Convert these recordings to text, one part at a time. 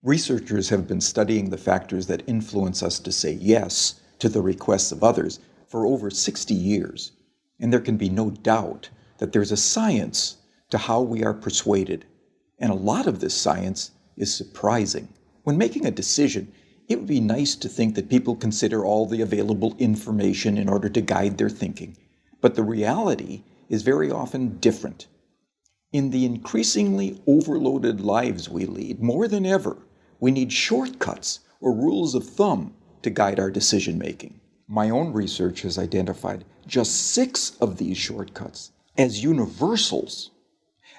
Researchers have been studying the factors that influence us to say yes to the requests of others for over 60 years, and there can be no doubt that there's a science to how we are persuaded, and a lot of this science is surprising. When making a decision, it would be nice to think that people consider all the available information in order to guide their thinking, but the reality is very often different. In the increasingly overloaded lives we lead, more than ever, we need shortcuts or rules of thumb to guide our decision-making. My own research has identified just 6 of these shortcuts as universals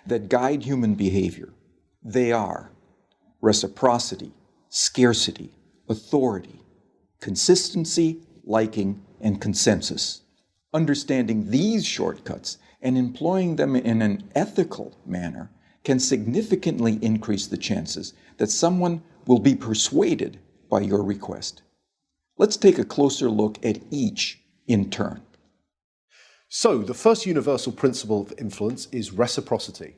that guide human behavior. They are reciprocity, scarcity, authority, consistency, liking, and consensus. Understanding these shortcuts and employing them in an ethical manner can significantly increase the chances that someone will be persuaded by your request. Let's take a closer look at each in turn. So, the first universal principle of influence is reciprocity.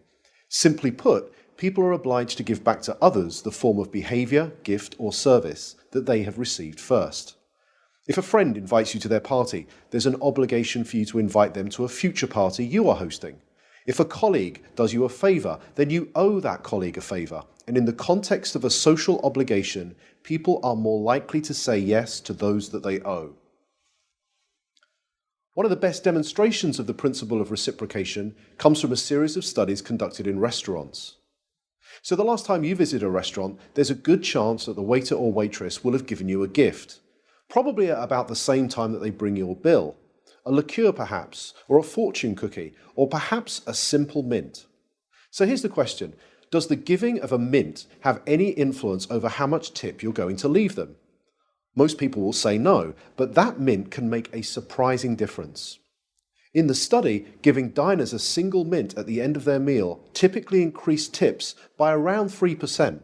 Simply put, people are obliged to give back to others the form of behavior, gift, or service that they have received first. If a friend invites you to their party, there's an obligation for you to invite them to a future party you are hosting. If a colleague does you a favor, then you owe that colleague a favor. And in the context of a social obligation, people are more likely to say yes to those that they owe. One of the best demonstrations of the principle of reciprocation comes from a series of studies conducted in restaurants. So the last time you visit a restaurant, there's a good chance that the waiter or waitress will have given you a gift, probably at about the same time that they bring your bill. A liqueur perhaps, or a fortune cookie, or perhaps a simple mint. So here's the question. Does the giving of a mint have any influence over how much tip you're going to leave them? Most people will say no, but that mint can make a surprising difference. In the study, giving diners a single mint at the end of their meal typically increased tips by around 3%.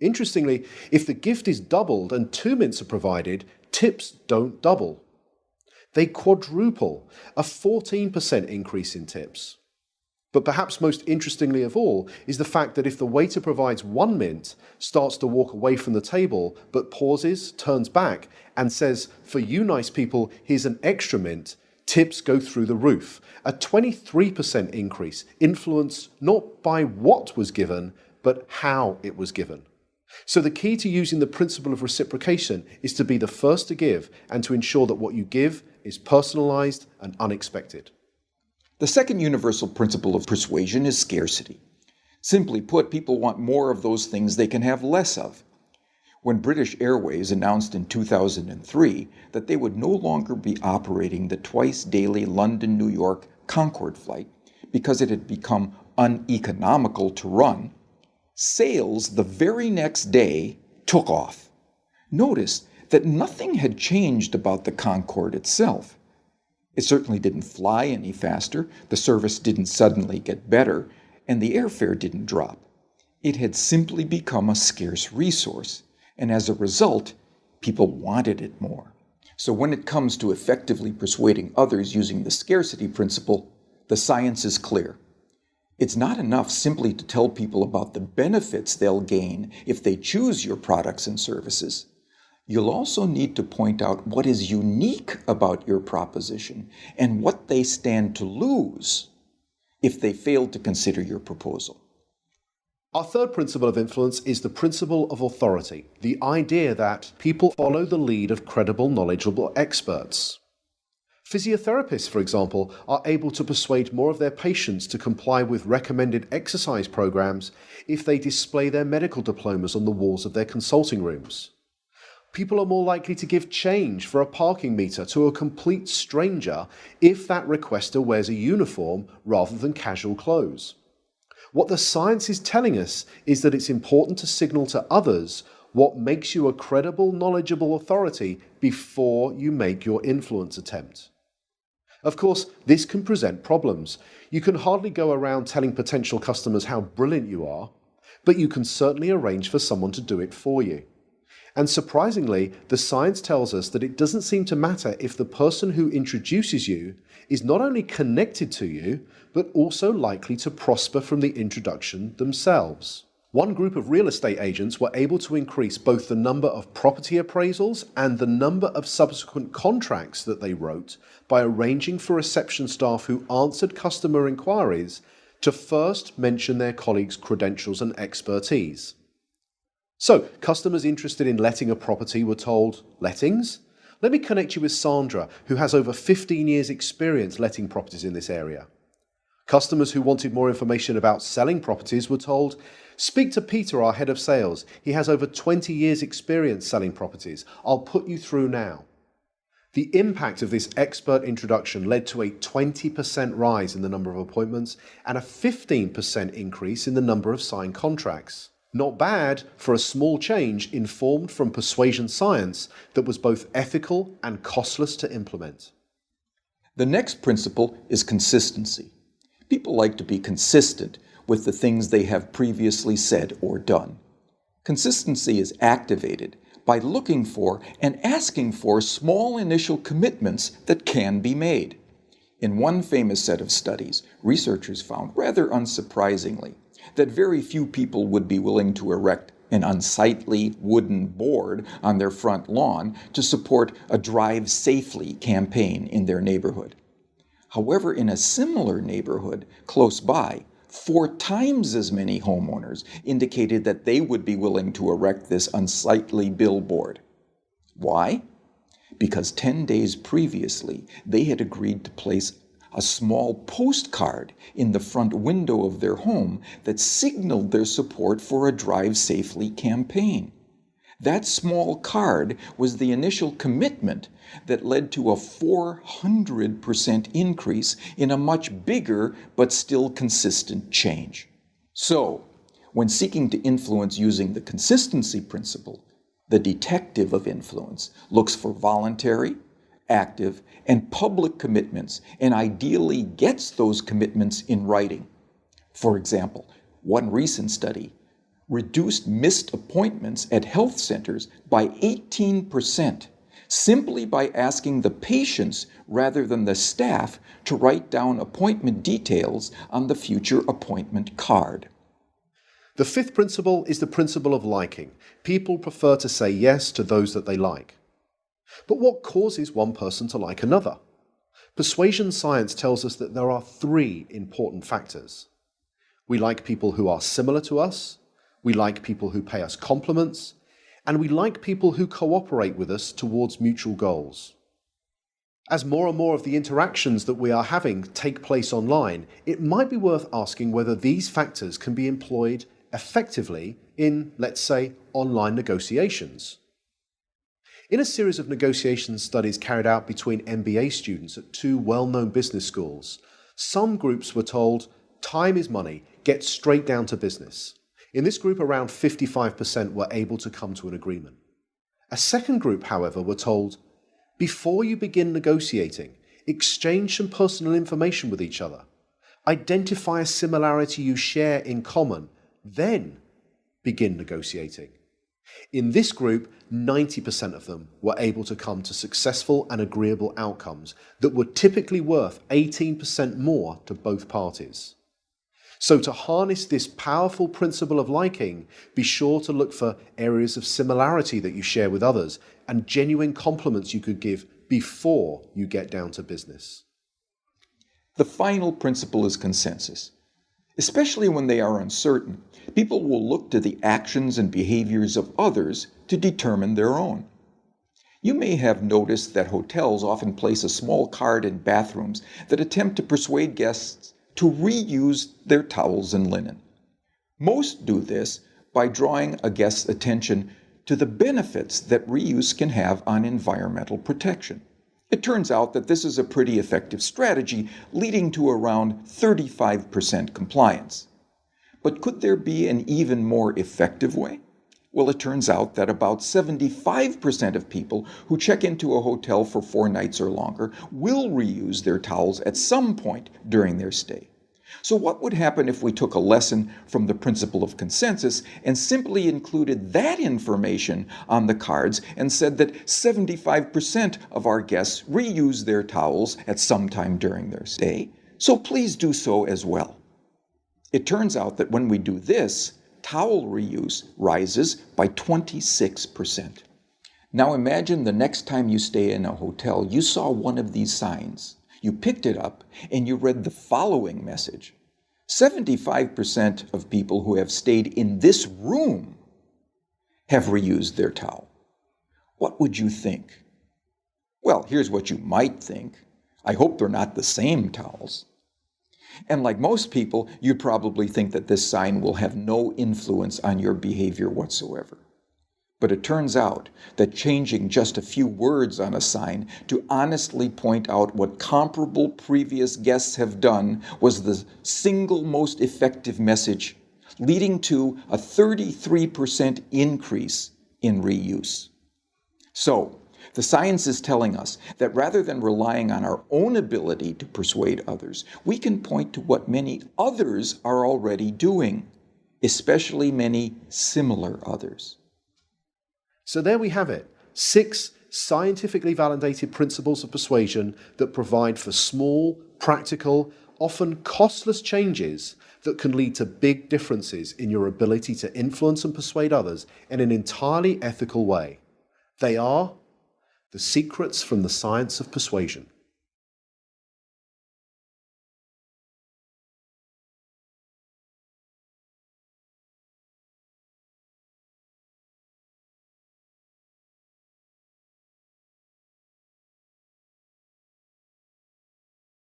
Interestingly, if the gift is doubled and 2 mints are provided, tips don't double. They quadruple, a 14% increase in tips. But perhaps most interestingly of all is the fact that if the waiter provides 1 mint, starts to walk away from the table, but pauses, turns back, and says, "For you nice people, here's an extra mint," tips go through the roof. A 23% increase, influenced not by what was given, but how it was given. So the key to using the principle of reciprocation is to be the first to give and to ensure that what you give is personalized and unexpected. The second universal principle of persuasion is scarcity. Simply put, people want more of those things they can have less of. When British Airways announced in 2003 that they would no longer be operating the twice-daily London-New York Concorde flight because it had become uneconomical to run, sales the very next day took off. Notice that nothing had changed about the Concorde itself. It certainly didn't fly any faster, the service didn't suddenly get better, and the airfare didn't drop. It had simply become a scarce resource, and as a result, people wanted it more. So when it comes to effectively persuading others using the scarcity principle, the science is clear. It's not enough simply to tell people about the benefits they'll gain if they choose your products and services. You'll also need to point out what is unique about your proposition and what they stand to lose if they fail to consider your proposal. Our third principle of influence is the principle of authority, the idea that people follow the lead of credible, knowledgeable experts. Physiotherapists, for example, are able to persuade more of their patients to comply with recommended exercise programs if they display their medical diplomas on the walls of their consulting rooms. People are more likely to give change for a parking meter to a complete stranger if that requester wears a uniform rather than casual clothes. What the science is telling us is that it's important to signal to others what makes you a credible, knowledgeable authority before you make your influence attempt. Of course, this can present problems. You can hardly go around telling potential customers how brilliant you are, but you can certainly arrange for someone to do it for you. And surprisingly, the science tells us that it doesn't seem to matter if the person who introduces you is not only connected to you, but also likely to prosper from the introduction themselves. One group of real estate agents were able to increase both the number of property appraisals and the number of subsequent contracts that they wrote by arranging for reception staff who answered customer inquiries to first mention their colleagues' credentials and expertise. So, customers interested in letting a property were told, "Lettings? Let me connect you with Sandra, who has over 15 years' experience letting properties in this area." Customers who wanted more information about selling properties were told, "Speak to Peter, our head of sales. He has over 20 years' experience selling properties. I'll put you through now." The impact of this expert introduction led to a 20% rise in the number of appointments and a 15% increase in the number of signed contracts. Not bad for a small change informed from persuasion science that was both ethical and costless to implement. The next principle is consistency. People like to be consistent with the things they have previously said or done. Consistency is activated by looking for and asking for small initial commitments that can be made. In one famous set of studies, researchers found, rather unsurprisingly, that very few people would be willing to erect an unsightly wooden board on their front lawn to support a Drive Safely campaign in their neighborhood. However, in a similar neighborhood close by, 4 times as many homeowners indicated that they would be willing to erect this unsightly billboard. Why? Because 10 days previously, they had agreed to place a small postcard in the front window of their home that signaled their support for a Drive Safely campaign. That small card was the initial commitment that led to a 400% increase in a much bigger but still consistent change. So, when seeking to influence using the consistency principle, the detective of influence looks for voluntary, active, and public commitments and ideally gets those commitments in writing. For example, one recent study reduced missed appointments at health centers by 18%, simply by asking the patients rather than the staff to write down appointment details on the future appointment card. The fifth principle is the principle of liking. People prefer to say yes to those that they like. But what causes one person to like another? Persuasion science tells us that there are 3 important factors. We like people who are similar to us, we like people who pay us compliments, and we like people who cooperate with us towards mutual goals. As more and more of the interactions that we are having take place online, it might be worth asking whether these factors can be employed effectively in, let's say, online negotiations. In a series of negotiation studies carried out between MBA students at 2 well-known business schools, some groups were told, "Time is money, get straight down to business." In this group, around 55% were able to come to an agreement. A second group, however, were told, "Before you begin negotiating, exchange some personal information with each other. Identify a similarity you share in common, then begin negotiating." In this group, 90% of them were able to come to successful and agreeable outcomes that were typically worth 18% more to both parties. So to harness this powerful principle of liking, be sure to look for areas of similarity that you share with others and genuine compliments you could give before you get down to business. The final principle is consensus. Especially when they are uncertain, people will look to the actions and behaviors of others to determine their own. You may have noticed that hotels often place a small card in bathrooms that attempt to persuade guests to reuse their towels and linen. Most do this by drawing a guest's attention to the benefits that reuse can have on environmental protection. It turns out that this is a pretty effective strategy, leading to around 35% compliance. But could there be an even more effective way? Well, it turns out that about 75% of people who check into a hotel for 4 nights or longer will reuse their towels at some point during their stay. So what would happen if we took a lesson from the principle of consensus and simply included that information on the cards and said that 75% of our guests reuse their towels at some time during their stay, so please do so as well. It turns out that when we do this, towel reuse rises by 26%. Now imagine the next time you stay in a hotel, you saw one of these signs. You picked it up and you read the following message. 75% of people who have stayed in this room have reused their towel. What would you think? Well, here's what you might think. I hope they're not the same towels. And like most people, you probably think that this sign will have no influence on your behavior whatsoever. But it turns out that changing just a few words on a sign to honestly point out what comparable previous guests have done was the single most effective message, leading to a 33% increase in reuse. So, the science is telling us that rather than relying on our own ability to persuade others, we can point to what many others are already doing, especially many similar others. So there we have it, 6 scientifically validated principles of persuasion that provide for small, practical, often costless changes that can lead to big differences in your ability to influence and persuade others in an entirely ethical way. They are the secrets from the science of persuasion.